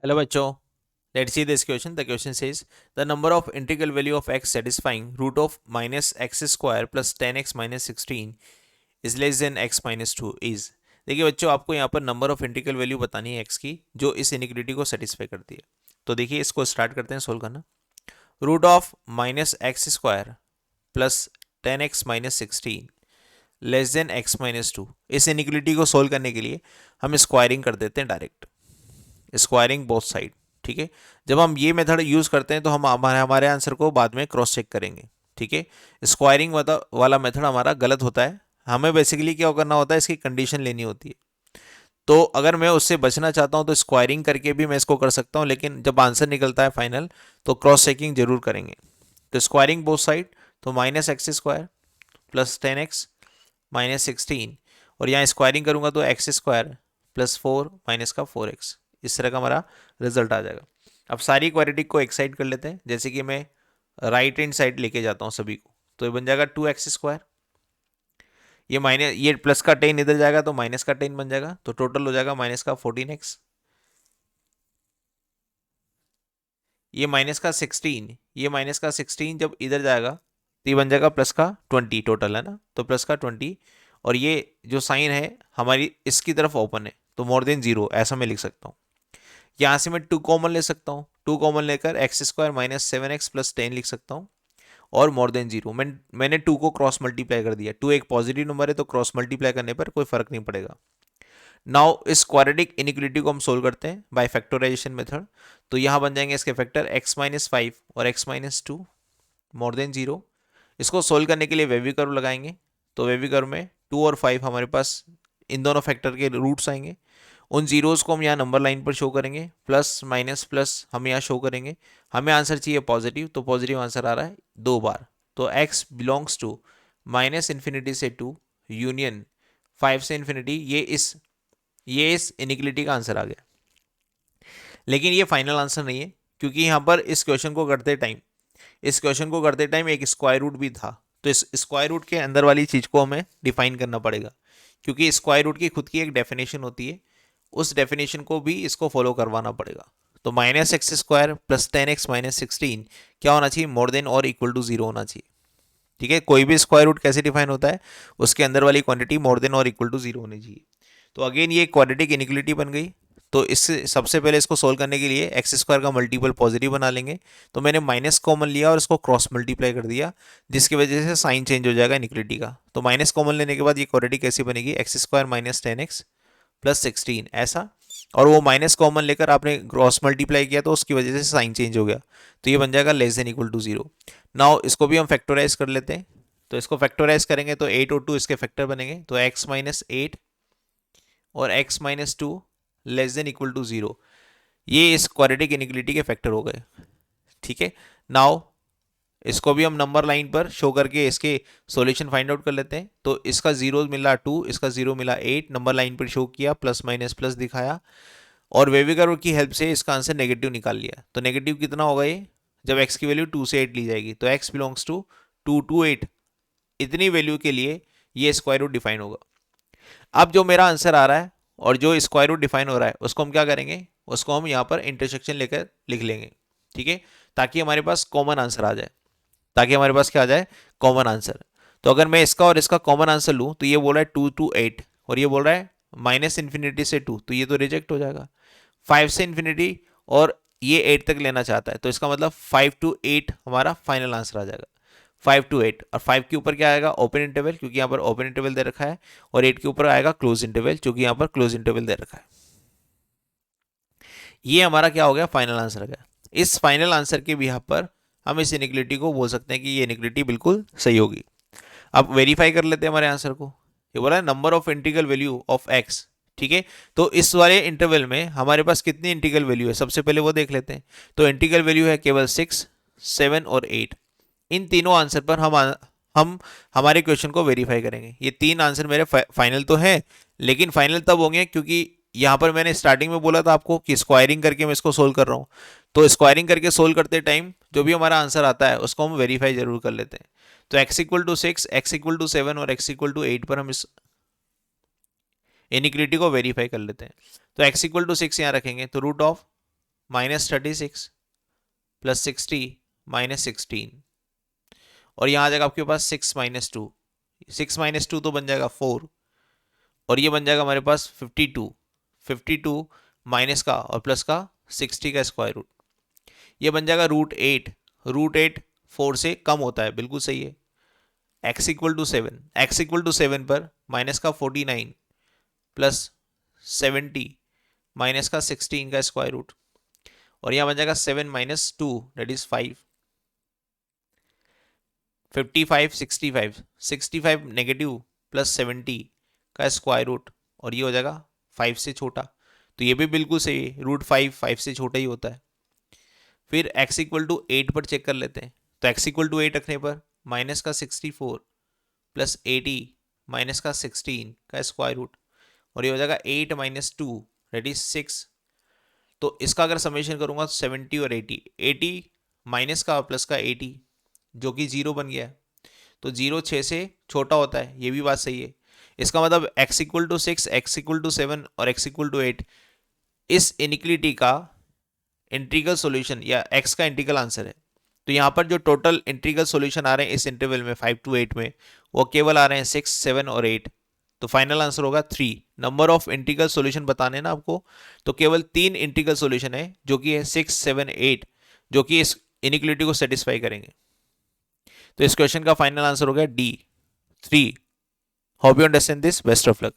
Hello बच्चों, let's see this question. The question says the number of integral value of x satisfying root of minus x square plus 10x minus 16 is less than x minus 2 is। देखिए बच्चों, आपको यहाँ पर number of integral value बतानी है x की जो इस इनिक्विटी को सेटिस्फाई करती है। तो देखिए इसको स्टार्ट करते हैं सोल्व करना। Root of minus x square plus 10x minus 16 less than x minus 2, इस इनिक्विटी को सोल्व करने के लिए हम स्क्वायरिंग कर देते हैं डायरेक्ट, स्क्वायरिंग बोथ साइड। ठीक है, जब हम ये मेथड यूज़ करते हैं तो हम हमारे आंसर को बाद में क्रॉस चेक करेंगे। ठीक है, स्क्वायरिंग वाला मेथड हमारा गलत होता है। हमें बेसिकली क्या करना होता है, इसकी कंडीशन लेनी होती है। तो अगर मैं उससे बचना चाहता हूँ तो स्क्वायरिंग करके भी मैं इसको कर सकता हूँ, लेकिन जब आंसर निकलता है फाइनल तो क्रॉस चेकिंग जरूर करेंगे। तो स्क्वायरिंग बोथ साइड, तो minus x square plus 10x minus 16, और यहाँ स्क्वायरिंग करूँगा तो एक्स स्क्वायर प्लस 4 माइनस का 4x, इस तरह का हमारा रिजल्ट आ जाएगा। अब सारी क्वाड्रेटिक को एक साइड कर लेते हैं, जैसे कि मैं राइट हैंड साइड लेके जाता हूँ सभी को, तो ये बन जाएगा 2x स्क्वायर, ये माइनस ये प्लस का 10 इधर जाएगा तो माइनस का 10 बन जाएगा, तो टोटल हो जाएगा माइनस का 14x। ये माइनस का 16, ये माइनस का 16 जब इधर जाएगा तो ये बन जाएगा प्लस का 20, टोटल है ना, तो प्लस का 20। और ये जो साइन है हमारी इसकी तरफ ओपन है, तो मोर देन जीरो ऐसा मैं लिख सकता हूँ। यहाँ से मैं 2 कॉमन ले सकता हूँ, 2 कॉमन लेकर x square minus 7x plus 10 लिख सकता हूँ, और मोर देन जीरो। मैंने 2 को क्रॉस मल्टीप्लाई कर दिया। 2 एक पॉजिटिव नंबर है तो क्रॉस मल्टीप्लाई करने पर कोई फर्क नहीं पड़ेगा। नाउ इस क्वाड्रेटिक इनिक्विटी को हम सोल्व करते हैं बाय फैक्टराइजेशन मेथड। तो यहाँ बन जाएंगे इसके फैक्टर x माइनस 5 और x minus 2 more than zero. इसको सोल्व करने के लिए वेवी कर्व लगाएंगे, तो वेवी कर्व में 2 और 5 हमारे पास इन दोनों फैक्टर के रूट्स आएंगे। उन जीरोस को हम यहाँ नंबर लाइन पर शो करेंगे, प्लस माइनस प्लस हम यहाँ शो करेंगे। हमें आंसर चाहिए पॉजिटिव, तो पॉजिटिव आंसर आ रहा है 2 बार। तो x belongs to minus infinity से 2 यूनियन 5 से इन्फिनिटी, ये इस इनिक्विटी का आंसर आ गया। लेकिन ये फाइनल आंसर नहीं है, क्योंकि यहाँ पर इस क्वेश्चन को करते टाइम एक स्क्वायर रूट भी था, तो इस स्क्वायर रूट के अंदर वाली चीज़ को हमें डिफाइन करना पड़ेगा, क्योंकि स्क्वायर रूट की खुद की एक डेफिनेशन होती है, उस डेफिनेशन को भी इसको फॉलो करवाना पड़ेगा। तो minus x square plus 10x minus 16 क्या होना चाहिए, मोर देन और इक्वल टू जीरो होना चाहिए। ठीक है, कोई भी स्क्वायर रूट कैसे डिफाइन होता है, उसके अंदर वाली क्वांटिटी मोर देन और इक्वल टू जीरो होनी चाहिए। तो अगेन ये क्वाड्रेटिक इनिक्वलिटी बन गई। तो इससे सबसे पहले इसको सोल्व करने के लिए एक्स स्क्वायर का मल्टीपल पॉजिटिव बना लेंगे, तो मैंने माइनस कॉमन लिया और इसको क्रॉस मल्टीप्लाई कर दिया, जिसकी वजह से साइन चेंज हो जाएगा इनिक्वलिटी का। तो माइनस कॉमन लेने के बाद ये क्वाड्रेटिक कैसी बनेगी, x square minus 10x plus 16 ऐसा, और वो माइनस कॉमन लेकर आपने क्रॉस मल्टीप्लाई किया तो उसकी वजह से साइन चेंज हो गया, तो ये बन जाएगा less than equal to zero. Now इसको भी हम फैक्टराइज कर लेते हैं। तो इसको फैक्टराइज करेंगे तो 8 और 2 इसके फैक्टर बनेंगे, तो x माइनस 8 और x minus 2 less than equal to zero, ये इस क्वाड्रेटिक इनिक्वलिटी के फैक्टर हो गए। ठीक है, नाउ इसको भी हम नंबर लाइन पर शो करके इसके सॉल्यूशन फाइंड आउट कर लेते हैं। तो इसका जीरो मिला 2, इसका जीरो मिला 8, नंबर लाइन पर शो किया, प्लस माइनस प्लस दिखाया, और वेवी कर्व की हेल्प से इसका आंसर नेगेटिव निकाल लिया। तो नेगेटिव कितना होगा ये, जब x की वैल्यू 2 से 8 ली जाएगी, तो x बिलोंग्स टू 2 टू 8, इतनी वैल्यू के लिए ये स्क्वायर रूट डिफाइन होगा। अब जो मेरा आंसर आ रहा है और जो स्क्वायर रूट डिफाइन हो रहा है उसको हम क्या करेंगे, उसको हम यहाँ पर इंटरसेक्शन लेकर लिख लेंगे। ठीक है, ताकि हमारे पास कॉमन आंसर आ जाए, ताकि हमारे पास क्या आ जाए, कॉमन आंसर। तो अगर मैं इसका और इसका कॉमन आंसर लूँ तो ये बोल रहा है 2 टू 8 और ये बोल रहा है माइनस इन्फिनिटी से 2, तो ये तो रिजेक्ट हो जाएगा। 5 से इन्फिनिटी और ये 8 तक लेना चाहता है, तो इसका मतलब 5 टू 8 हमारा फाइनल आंसर आ जाएगा। 5 टू 8, और 5 के ऊपर क्या आएगा, ओपन इंटरवल, क्योंकि यहाँ पर ओपन इंटरवल दे रखा है, और 8 के ऊपर आएगा क्लोज इंटरवल, क्योंकि यहाँ पर क्लोज इंटरवल दे रखा है। ये हमारा क्या हो गया, फाइनल आंसर आ गया। इस फाइनल आंसर के बिहाफ पर हम इस इनिक्वलिटी को बोल सकते हैं कि ये इनिक्वलिटी बिल्कुल सही होगी। अब वेरीफाई कर लेते हैं हमारे आंसर को। ये बोला है number of integral value of x. ठीक है, तो इस वाले इंटरवल में हमारे पास कितनी इंटीग्रल वैल्यू है, सबसे पहले वो देख लेते हैं। तो इंटीग्रल वैल्यू है केवल 6, 7 और 8। इन तीनों आंसर पर हम हमारे क्वेश्चन को वेरीफाई करेंगे। ये तीन आंसर मेरे फाइनल तो है, लेकिन फाइनल तब होंगे क्योंकि यहाँ पर मैंने स्टार्टिंग में बोला था आपको कि स्क्वायरिंग करके मैं इसको सोल्व कर रहा हूँ। तो स्क्वायरिंग करके सोल्व करते टाइम जो भी हमारा आंसर आता है उसको हम वेरीफाई जरूर कर लेते हैं। तो x equal to 6, x equal to 7 और x इक्वल टू 8 पर हम इस इनिक्विटी को वेरीफाई कर लेते हैं। तो x इक्वल टू 6 यहाँ रखेंगे, तो रूट ऑफ -36 प्लस 60 -16, और यहाँ आ जाएगा आपके पास 6 - 2, 6 - 2 तो बन जाएगा 4, और ये बन जाएगा हमारे पास 52, 52 माइनस का और प्लस का 60 का स्क्वायर रूट, ये बन जाएगा √8, √8 4 से कम होता है, बिल्कुल सही है। x equal to 7, x equal to 7 पर माइनस का 49 प्लस 70 माइनस का 16 का स्क्वायर रूट, और यहाँ बन जाएगा 7 - 2 दैट इज 5, 55 65, 65 नेगेटिव प्लस 70 का स्क्वायर रूट, और ये हो जाएगा 5 से छोटा, तो ये भी बिल्कुल सही है, √5 5 से छोटा ही होता है। फिर x इक्वल टू 8 पर चेक कर लेते हैं, तो x इक्वल टू 8 रखने पर माइनस का 64 प्लस 80 माइनस का 16 का स्क्वायर रूट, और ये हो जाएगा 8 - 2 दैट इज 6, तो इसका अगर समेशन करूंगा तो 70 और 80, 80 माइनस का प्लस का 80 जो कि 0 बन गया, तो 0 6 से छोटा होता है, ये भी बात सही है। इसका मतलब x equal to 6, x equal to 7 और x इक्वल टू 8 इस इनिक्विलिटी का इंटीग्रल सॉल्यूशन या x का इंटीग्रल आंसर है। तो यहाँ पर जो टोटल इंटीग्रल सॉल्यूशन आ रहे हैं इस इंटरवल में 5 to 8 में, वो केवल आ रहे हैं 6, 7 और 8, तो फाइनल आंसर होगा 3। नंबर ऑफ इंटीग्रल सॉल्यूशन बताने ना आपको, तो केवल 3 इंटीग्रल सॉल्यूशन है जो कि है 6, 7, 8 जो कि इस इनिक्विलिटी को सेटिस्फाई करेंगे। तो इस क्वेश्चन का फाइनल आंसर हो गया D, 3। Hope you understand this, best of luck.